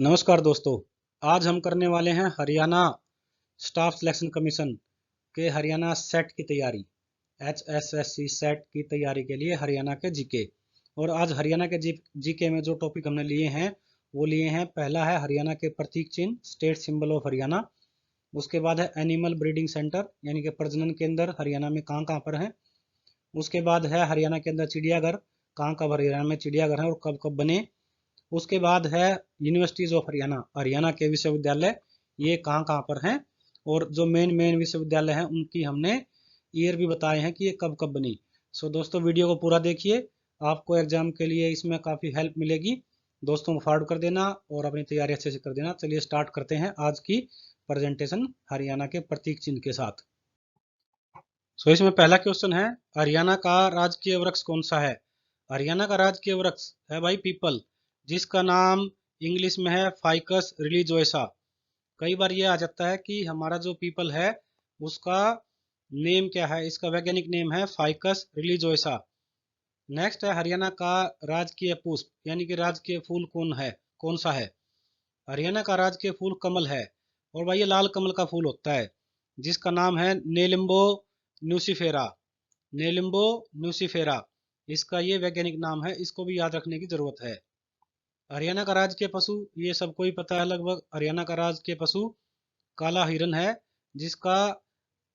नमस्कार दोस्तों। आज हम करने वाले हैं हरियाणा स्टाफ सिलेक्शन कमीशन के हरियाणा सेट की तैयारी, HSSC सेट की तैयारी के लिए हरियाणा के जीके। और आज हरियाणा के जीके में जो टॉपिक हमने लिए हैं वो लिए हैं, पहला है हरियाणा के प्रतीक चिन्ह, स्टेट सिंबल ऑफ हरियाणा। उसके बाद है एनिमल ब्रीडिंग सेंटर, यानी कि प्रजनन केंद्र हरियाणा में कहाँ कहाँ पर हैं। उसके बाद है हरियाणा के अंदर चिड़ियाघर, कहाँ कहाँ हरियाणा में चिड़ियाघर हैं और कब कब बने। उसके बाद है यूनिवर्सिटीज ऑफ हरियाणा, हरियाणा के विश्वविद्यालय ये कहाँ कहाँ पर हैं। और जो मेन विश्वविद्यालय हैं उनकी हमने ईयर भी बताए हैं कि ये कब कब बनी। सो दोस्तों वीडियो को पूरा देखिए, आपको एग्जाम के लिए इसमें काफ़ी हेल्प मिलेगी। दोस्तों को फॉरवर्ड कर देना और अपनी तैयारी अच्छे से कर देना। चलिए स्टार्ट करते हैं आज की प्रेजेंटेशन हरियाणा के प्रतीक चिन्ह के साथ। सो इसमें पहला क्वेश्चन है, हरियाणा का राजकीय वृक्ष कौन सा है। हरियाणा का राजकीय वृक्ष है भाई पीपल, जिसका नाम इंग्लिश में है फाइकस रिलीजियोसा। कई बार ये आ जाता है कि हमारा जो पीपल है उसका नेम क्या है, इसका वैज्ञानिक नेम है फाइकस रिलीजियोसा। नेक्स्ट है हरियाणा का राजकीय पुष्प यानी कि राजकीय फूल कौन सा है। हरियाणा का राजकीय फूल कमल है, और भाई ये लाल कमल का फूल होता है जिसका नाम है नेलिम्बो न्यूसीफेरा। नेलिम्बो न्यूसीफेरा इसका ये वैज्ञानिक नाम है, इसको भी याद रखने की जरूरत है। हरियाणा का राजकीय पशु ये सबको ही पता है लगभग। हरियाणा का राजकीय पशु काला हिरन है, जिसका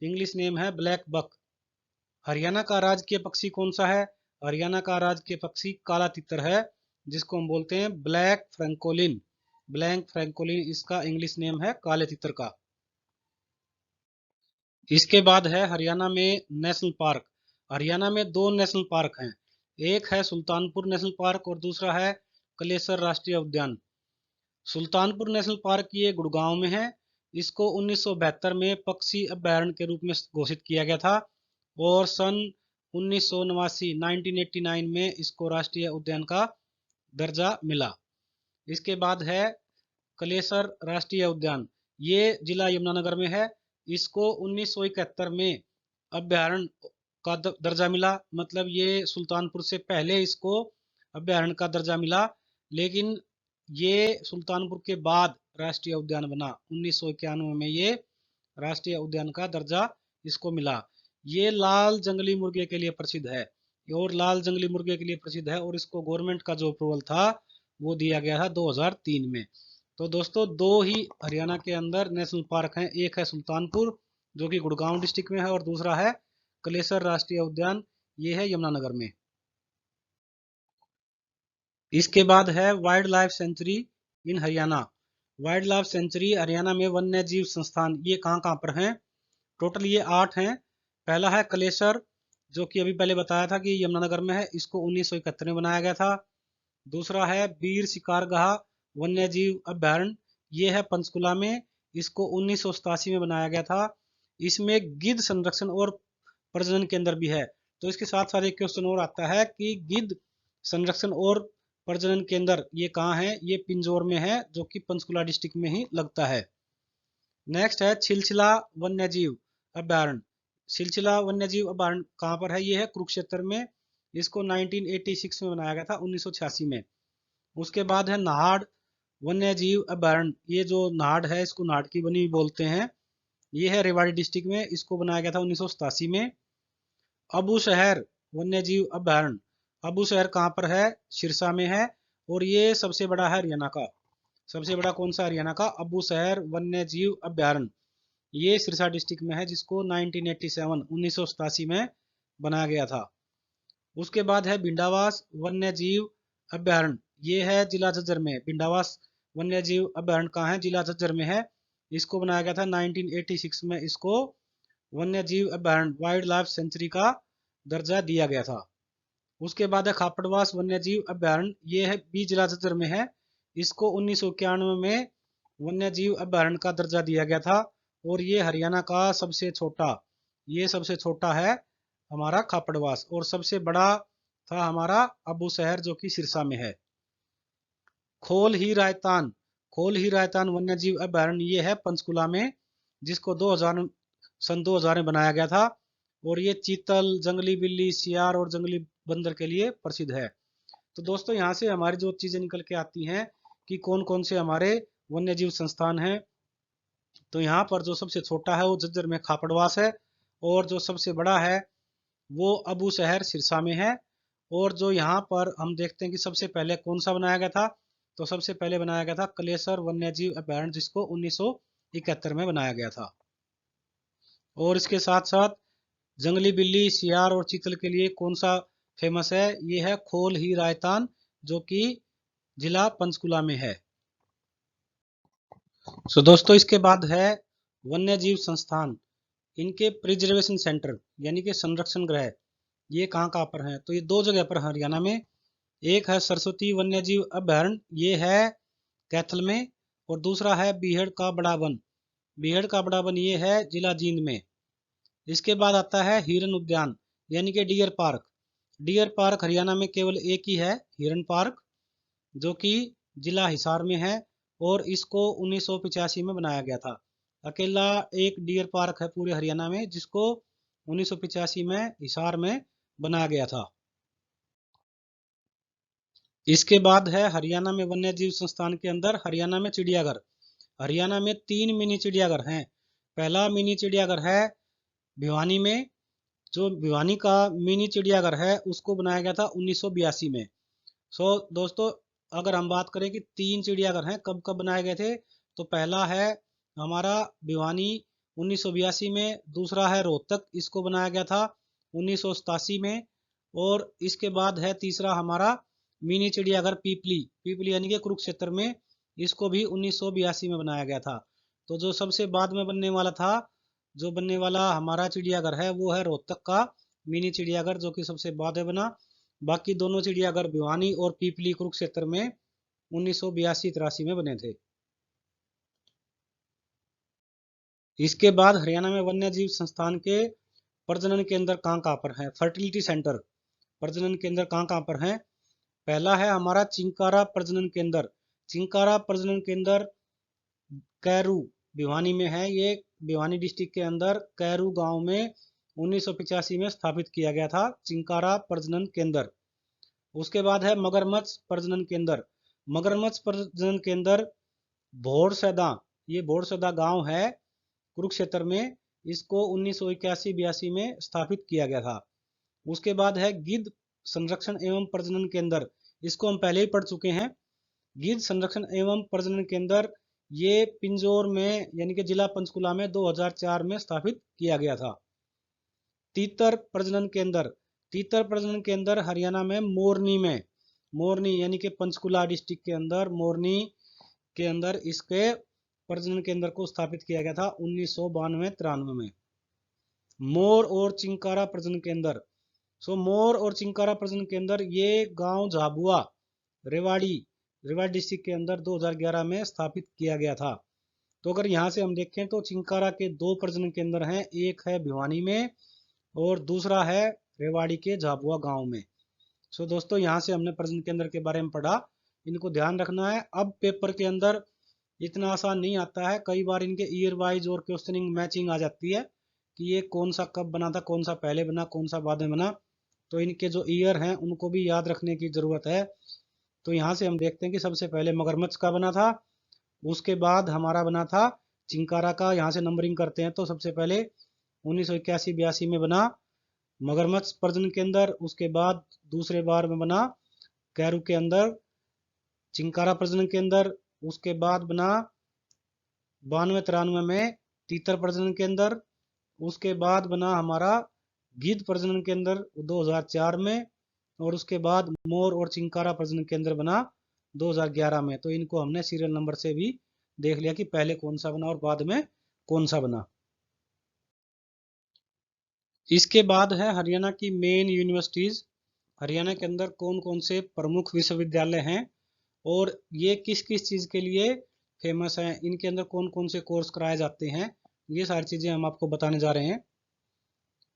इंग्लिश नेम है ब्लैक बक। हरियाणा का राजकीय पक्षी कौन सा है। हरियाणा का राजकीय पक्षी काला तितर है, जिसको हम बोलते हैं ब्लैक फ्रैंकोलिन। ब्लैक फ्रैंकोलिन इसका इंग्लिश नेम है काले तितर का। इसके बाद है हरियाणा में नेशनल पार्क। हरियाणा में दो नेशनल पार्क हैं, एक है सुल्तानपुर नेशनल पार्क और दूसरा है कलेसर राष्ट्रीय उद्यान। सुल्तानपुर नेशनल पार्क ये गुड़गांव में है। इसको 1972 में पक्षी अभ्यारण्य के रूप में घोषित किया गया था और सन 1989 में इसको राष्ट्रीय उद्यान का दर्जा मिला। इसके बाद है कलेसर राष्ट्रीय उद्यान, ये जिला यमुनानगर में है। इसको 1971 में अभ्यारण्य का दर्जा मिला, मतलब ये सुल्तानपुर से पहले इसको अभ्यारण्य का दर्जा मिला, लेकिन ये सुल्तानपुर के बाद राष्ट्रीय उद्यान बना। 1991 में ये राष्ट्रीय उद्यान का दर्जा इसको मिला। ये लाल जंगली मुर्गे के लिए प्रसिद्ध है, और लाल जंगली मुर्गे के लिए प्रसिद्ध है, और इसको गवर्नमेंट का जो अप्रूवल था वो दिया गया था 2003 में। तो दोस्तों दो ही हरियाणा के अंदर नेशनल पार्क हैं, एक है सुल्तानपुर जो कि गुड़गांव डिस्ट्रिक्ट में है और दूसरा है कलेसर राष्ट्रीय उद्यान, ये है यमुनानगर में। इसके बाद है wildlife sanctuary in Haryana. Wildlife sanctuary Haryana में वन्य जीव संस्थान ये कहाँ कहाँ पर हैं। टोटल ये 8 हैं। पहला है कलेसर, जो कि अभी पहले बताया था कि यमुनानगर में है, इसको 1971 में बनाया गया था। दूसरा है वीर शिकारगाह वन्य जीव अभ्यारण्य, ये है पंचकुला में, इसको 1987 में बनाया गया था। इसमें गिद्ध संरक्षण और प्रजनन केंद्र भी है। तो इसके साथ साथ एक क्वेश्चन और आता है कि गिद्ध संरक्षण और प्रजनन केंद्र ये कहाँ है। ये पिंजौर में है, जो कि पंचकुला डिस्ट्रिक्ट में ही लगता है। नेक्स्ट है छिलछिला वन्य जीव अभ्यारण्य। छिलछिला वन्य जीव अभ्यारण्य कहाँ पर है, ये है कुरुक्षेत्र में। इसको 1986 में बनाया गया था, 1986 में। उसके बाद है नाहड़ वन्य जीव अभ्यारण्य, ये जो नाहड़ है इसको नाहड़ की बनी बोलते हैं, ये है रेवाड़ी डिस्ट्रिक्ट में, इसको बनाया गया था 1987 में। अबू शहर वन्य जीव अभ्यारण्य, अबू शहर कहाँ पर है, सिरसा में है, और ये सबसे बड़ा है हरियाणा का। सबसे बड़ा कौन सा हरियाणा का, अबू शहर वन्य जीव अभ्यारण्य, ये सिरसा डिस्ट्रिक्ट में है, जिसको 1987 में बनाया गया था। उसके बाद है भिंडावास वन्य जीव अभ्यारण्य, ये है जिला झज्जर में। भिंडावास वन्य जीव अभ्यारण्य कहाँ है, जिला झज्जर में है। इसको बनाया गया था 1986 में, इसको वन्य जीव अभ्यारण्य वाइल्ड लाइफ सेंचुरी का दर्जा दिया गया था। उसके बाद है खापड़वास वन्य जीव अभ्यारण्य, ये है बी जिला झज्जर में है। इसको 1991 में वन्य जीव अभ्यारण्य का दर्जा दिया गया था, और ये हरियाणा का सबसे छोटा, ये सबसे छोटा है हमारा खापड़वास, और सबसे बड़ा था हमारा अबू शहर जो कि सिरसा में है। खोल ही रायतान वन्य जीव अभ्यारण्य, ये है पंचकुला में, जिसको सन 2000 में बनाया गया था, और ये चीतल, जंगली बिल्ली, सियार और जंगली बंदर के लिए प्रसिद्ध है। तो दोस्तों यहाँ से हमारी जो चीजें निकल के आती हैं कि कौन कौन से हमारे वन्य जीव संस्थान हैं। तो यहाँ पर जो सबसे छोटा है वो झज्जर में खापड़वास है, और जो सबसे बड़ा है वो अबू शहर सिरसा में है। और जो यहाँ पर हम देखते हैं कि सबसे पहले कौन सा बनाया गया था, तो सबसे पहले बनाया गया था कलेसर वन्यजीव अभयारण्य, जिसको 1971 में बनाया गया था। और इसके साथ साथ जंगली बिल्ली, सियार और चीतल के लिए कौन सा फेमस है, ये है खोल ही रायतान, जो कि जिला पंचकुला में है। सो दोस्तों, इसके बाद है वन्य जीव संस्थान, इनके प्रिजर्वेशन सेंटर यानी कि संरक्षण गृह, ये कहाँ कहाँ पर हैं, तो ये दो जगह पर हरियाणा में। एक है सरस्वती वन्य जीव अभयारण्य, ये है कैथल में, और दूसरा है बीहड़ का बड़ा वन। बीहड़ का बड़ा वन ये है जिला जींद में। इसके बाद आता है हिरन उद्यान यानी कि deer park. Deer park Haryana में केवल एक ही है, हिरन पार्क, जो कि जिला हिसार में है, और इसको 1985 में बनाया गया था। अकेला एक डियर पार्क है पूरे हरियाणा में जिसको 1985 में हिसार में बनाया गया था। इसके बाद है हरियाणा में वन्य जीव संस्थान के अंदर हरियाणा में चिड़ियाघर। हरियाणा में 3 मिनी चिड़ियाघर हैं। पहला मिनी चिड़ियाघर है भिवानी में। जो भिवानी का मिनी चिड़ियाघर है उसको बनाया गया था 1982 में। दोस्तों, अगर हम बात करें कि 3 चिड़ियाघर हैं कब कब बनाए गए थे, तो पहला है हमारा भिवानी 1982 में, दूसरा है रोहतक, इसको बनाया गया था 1987 में, और इसके बाद है तीसरा हमारा मिनी चिड़ियाघर पीपली, पीपली यानी कि कुरुक्षेत्र में, इसको भी 1982 में बनाया गया था। तो जो सबसे बाद में बनने वाला था, जो बनने वाला हमारा चिड़ियाघर है वो है रोहतक का मिनी चिड़ियाघर, जो कि सबसे बाद में बना। बाकी दोनों चिड़ियाघर भिवानी और पीपली कुरुक्षेत्र में 1982-83 में बने थे। इसके बाद हरियाणा में वन्य जीव संस्थान के प्रजनन केंद्र कहाँ कहाँ पर हैं, फर्टिलिटी सेंटर प्रजनन केंद्र कहाँ कहाँ पर हैं। पहला है हमारा चिंकारा प्रजनन केंद्र। चिंकारा प्रजनन केंद्र कैरू भिवानी में है। ये भिवानी डिस्ट्रिक्ट के अंदर कैरू गांव में 1985 में स्थापित किया गया था चिंकारा प्रजनन केंद्र। उसके बाद है मगरमच्छ प्रजनन केंद्र। मगरमच्छ प्रजनन केंद्र भोरसदा, ये भोरसदा गांव है कुरुक्षेत्र में, इसको 1981-82 में स्थापित किया गया था। उसके बाद है गिद्ध संरक्षण एवं प्रजनन केंद्र, इसको हम पहले ही पढ़ चुके हैं। गिद्ध संरक्षण एवं प्रजनन केंद्र ये पिंजौर में यानी कि जिला पंचकुला में 2004 में स्थापित किया गया था। तीतर प्रजनन केंद्र, तीतर प्रजनन केंद्र हरियाणा में मोरनी में, मोरनी यानी कि पंचकुला डिस्ट्रिक्ट के अंदर मोरनी के अंदर इसके प्रजनन केंद्र को स्थापित किया गया था 1992-93 में। मोर और चिंकारा प्रजनन केंद्र, मोर और चिंकारा प्रजनन केंद्र ये गांव झाबुआ रेवाड़ी डिस्ट्रिक्ट के अंदर 2011 में स्थापित किया गया था। तो अगर यहाँ से हम देखें तो चिंकारा के 2 प्रजनन केंद्र हैं, एक है भिवानी में और दूसरा है रेवाड़ी के झाबुआ गांव में। दोस्तों, यहाँ से हमने प्रजनन केंद्र के बारे में पढ़ा, इनको ध्यान रखना है। अब पेपर के अंदर इतना आसान नहीं आता है, कई बार इनके ईयर वाइज और क्वेश्चनिंग मैचिंग आ जाती है कि ये कौन सा कब बना था, कौन सा पहले बना, कौन सा बाद में बना। तो इनके जो ईयर हैं उनको भी याद रखने की जरूरत है। तो यहाँ से हम देखते हैं कि सबसे पहले मगरमच्छ का बना था, उसके बाद हमारा बना था चिंकारा का। यहाँ से नंबरिंग करते हैं तो सबसे पहले 1981-82 में बना मगरमच्छ प्रजनन केंद्र, उसके बाद दूसरे बार में बना कैरू के अंदर चिंकारा प्रजनन केंद्र, उसके बाद बना 92-93 में तीतर प्रजनन केंद्र, उसके बाद बना हमारा गिद्ध प्रजनन केंद्र 2004 में, और उसके बाद मोर और चिंकारा प्रजनन केंद्र बना 2011 में। तो इनको हमने सीरियल नंबर से भी देख लिया कि पहले कौन सा बना और बाद में कौन सा बना। इसके बाद है हरियाणा की मेन यूनिवर्सिटीज। हरियाणा के अंदर कौन कौन से प्रमुख विश्वविद्यालय हैं और ये किस किस चीज़ के लिए फेमस हैं, इनके अंदर कौन कौन से कोर्स कराए जाते हैं, ये सारी चीज़ें हम आपको बताने जा रहे हैं।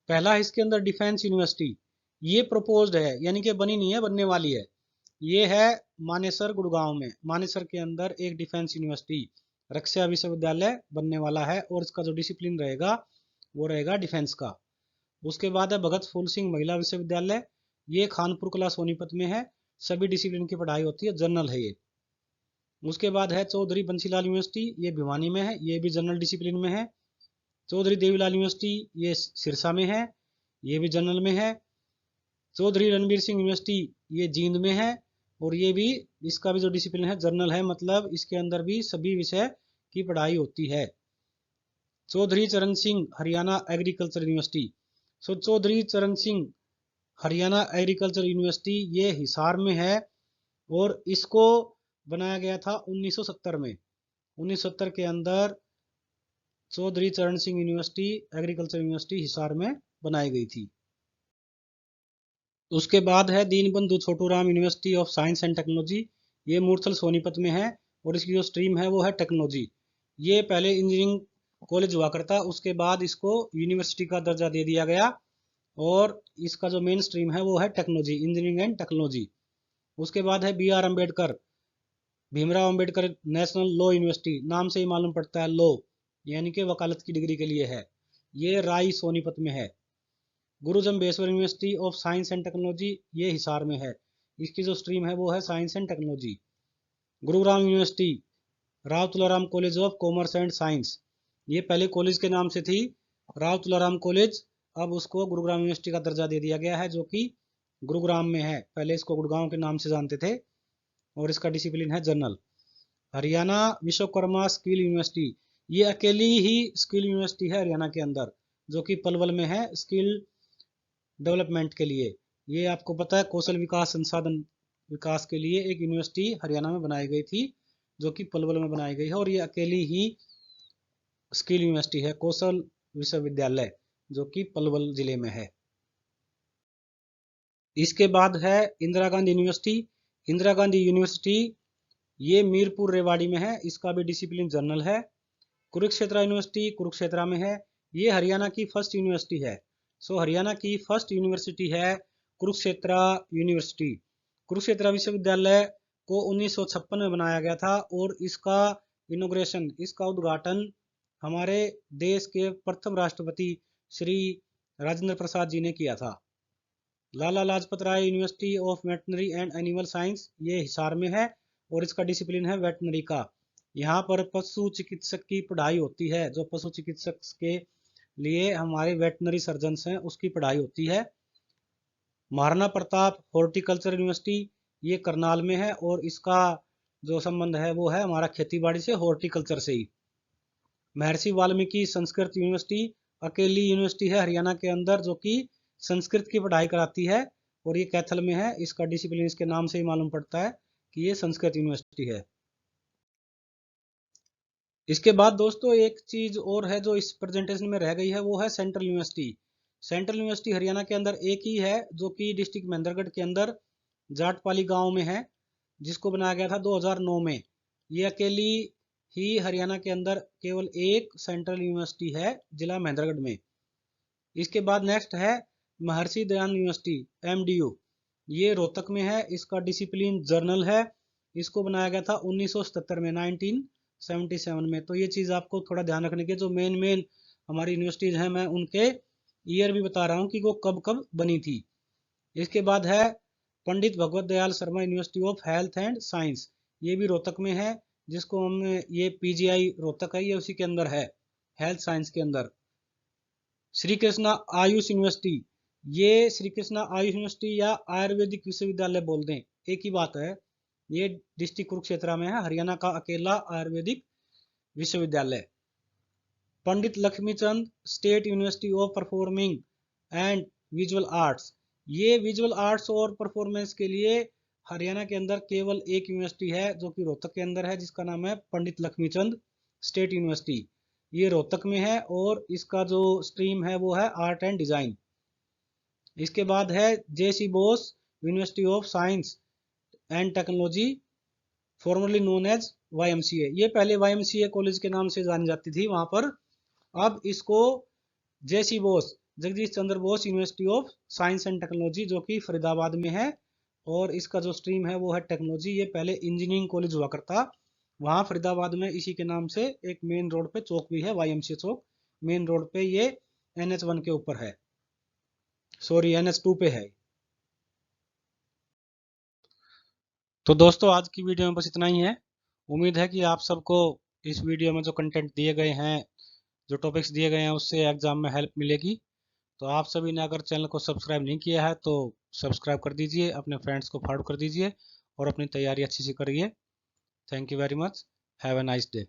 पहला है इसके अंदर डिफेंस यूनिवर्सिटी, ये प्रपोज्ड है यानी कि बनी नहीं है, बनने वाली है। ये है मानेसर गुड़गांव में, मानेसर के अंदर एक डिफेंस यूनिवर्सिटी रक्षा विश्वविद्यालय बनने वाला है, और इसका जो डिसिप्लिन रहेगा वो रहेगा डिफेंस का। उसके बाद है भगत फूल सिंह महिला विश्वविद्यालय, ये खानपुर कला सोनीपत में है, सभी डिसिप्लिन की पढ़ाई होती है, जनरल है ये। उसके बाद है चौधरी बंसीलाल यूनिवर्सिटी, ये भिवानी में है, ये भी जनरल डिसिप्लिन में है। चौधरी देवीलाल यूनिवर्सिटी ये सिरसा में है, ये भी जनरल में है। चौधरी रणबीर सिंह यूनिवर्सिटी ये जींद में है, और ये भी, इसका भी जो डिसिप्लिन है जनरल है, मतलब इसके अंदर भी सभी विषय की पढ़ाई होती है। चौधरी चरण सिंह हरियाणा एग्रीकल्चर यूनिवर्सिटी, सो चौधरी चरण सिंह हरियाणा एग्रीकल्चर यूनिवर्सिटी ये हिसार में है, और इसको बनाया गया था 1970 में। 1970 के अंदर Chaudhary Charan Singh university agriculture university Hisar में बनाई गई थी। उसके बाद है Deenbandhu Chhoturam university of science and technology, ये मूर्थल सोनीपत में है, और इसकी जो स्ट्रीम है वो है टेक्नोलॉजी। ये पहले इंजीनियरिंग कॉलेज हुआ करता, उसके बाद इसको यूनिवर्सिटी का दर्जा दे दिया गया, और इसका जो मेन स्ट्रीम है वो है टेक्नोलॉजी, इंजीनियरिंग एंड टेक्नोलॉजी। उसके बाद है B R Ambedkar, Bhimrao Ambedkar national law university, नाम से ही मालूम पड़ता है लॉ, यानी कि वकालत की डिग्री के लिए है, ये राय सोनीपत में है। गुरु Jambheshwar university of science and technology ये हिसार में है, इसकी जो स्ट्रीम है वो है science and technology. Gurugram university Rao Tularam college of commerce and science, ये पहले कॉलेज के नाम से थी राव तुलाराम कॉलेज, अब उसको गुरुग्राम यूनिवर्सिटी का दर्जा दे दिया गया है, जो कि गुरुग्राम में है, पहले इसको गुड़गांव के नाम से जानते थे, और इसका डिसिप्लिन है general. Haryana Vishwakarma skill university, ये अकेली ही स्किल यूनिवर्सिटी है हरियाणा के अंदर, जो कि पलवल में है, स्किल डेवलपमेंट के लिए। ये आपको पता है कौशल विकास संसाधन विकास के लिए एक यूनिवर्सिटी हरियाणा में बनाई गई थी, जो कि पलवल में बनाई गई है, और ये अकेली ही स्किल यूनिवर्सिटी है, कौशल विश्वविद्यालय, जो कि पलवल जिले में है। इसके बाद है इंदिरा गांधी यूनिवर्सिटी। इंदिरा गांधी यूनिवर्सिटी ये मीरपुर रेवाड़ी में है, इसका भी डिसिप्लिन जनरल है। कुरुक्षेत्र यूनिवर्सिटी कुरुक्षेत्र में है, ये हरियाणा की फर्स्ट यूनिवर्सिटी है। सो हरियाणा की फर्स्ट यूनिवर्सिटी है कुरुक्षेत्र यूनिवर्सिटी। कुरुक्षेत्र विश्वविद्यालय को 1956 में बनाया गया था, और इसका इनोग्रेशन, इसका उद्घाटन हमारे देश के प्रथम राष्ट्रपति श्री राजेंद्र प्रसाद जी ने किया था। Lala Lajpat Rai university of veterinary and animal science ये हिसार में है, और इसका डिसिप्लिन है वेटनरी का। यहाँ पर पशु चिकित्सक की पढ़ाई होती है, जो पशु चिकित्सक के लिए हमारे वेटनरी सर्जन्स हैं उसकी पढ़ाई होती है। महाराणा प्रताप हॉर्टिकल्चर यूनिवर्सिटी ये करनाल में है, और इसका जो संबंध है वो है हमारा खेतीबाड़ी से, हॉर्टिकल्चर से ही। महर्षि वाल्मीकि संस्कृत यूनिवर्सिटी अकेली यूनिवर्सिटी है हरियाणा के अंदर, जो कि संस्कृत की पढ़ाई कराती है, और ये कैथल में है, इसका डिसिप्लिन इसके नाम से ही मालूम पड़ता है कि ये संस्कृत यूनिवर्सिटी है। इसके बाद दोस्तों एक चीज और है जो इस प्रेजेंटेशन में रह गई है, वो है central university. Central university Haryana के अंदर एक ही है, जो कि डिस्ट्रिक्ट महेंद्रगढ़ के अंदर जाटपाली गांव में है, जिसको बनाया गया था 2009 में। ये अकेली ही हरियाणा के अंदर केवल एक सेंट्रल यूनिवर्सिटी है जिला महेंद्रगढ़ में। इसके बाद नेक्स्ट है महर्षि दयानंद यूनिवर्सिटी MDU, ये रोहतक में है, इसका डिसिप्लिन जर्नल है, इसको बनाया गया था 1977 में, 1977 में। तो ये चीज़ आपको थोड़ा ध्यान रखने की, जो मेन मेन हमारी यूनिवर्सिटीज हैं मैं उनके ईयर भी बता रहा हूँ कि वो कब कब बनी थी। इसके बाद है Pandit Bhagwat Dayal Sharma university of health and science, ये भी रोहतक में है, जिसको हम ये PGI रोहतक है, ये उसी के अंदर है, हेल्थ साइंस के अंदर। श्री कृष्णा आयुष यूनिवर्सिटी, ये श्री कृष्णा आयुष यूनिवर्सिटी या आयुर्वेदिक विश्वविद्यालय बोल दें, एक ही बात है, ये डिस्ट्रिक्ट कुरुक्षेत्र में है, हरियाणा का अकेला आयुर्वेदिक विश्वविद्यालय। Pandit Lakshmichand state university of performing and visual arts, ये विजुअल आर्ट्स और परफॉर्मेंस के लिए हरियाणा के अंदर केवल एक यूनिवर्सिटी है, जो कि रोहतक के अंदर है, जिसका नाम है पंडित लक्ष्मीचंद स्टेट यूनिवर्सिटी, ये रोहतक में है, और इसका जो स्ट्रीम है वो है आर्ट एंड डिजाइन। इसके बाद है JC Bose university of science and technology, formerly known as YMCA, ये पहले YMCA कॉलेज के नाम से जानी जाती थी वहां पर, अब इसको JC Bose Jagdish Chandra Bose university of science and technology, जो कि फरीदाबाद में है, और इसका जो स्ट्रीम है वो है टेक्नोलॉजी। ये पहले इंजीनियरिंग कॉलेज हुआ करता वहाँ फरीदाबाद में, इसी के नाम से एक मेन रोड पे चौक भी है YMCA चौक, मेन रोड पे, ये NH1 के ऊपर है, सॉरी NH2 पे है। तो दोस्तों आज की वीडियो में बस इतना ही है। उम्मीद है कि आप सबको इस वीडियो में जो कंटेंट दिए गए हैं, जो टॉपिक्स दिए गए हैं, उससे एग्जाम में हेल्प मिलेगी। तो आप सभी ने अगर चैनल को सब्सक्राइब नहीं किया है तो सब्सक्राइब कर दीजिए, अपने फ्रेंड्स को फॉरवर्ड कर दीजिए और अपनी तैयारी अच्छी सी करिए। Thank you very much. Have a nice day.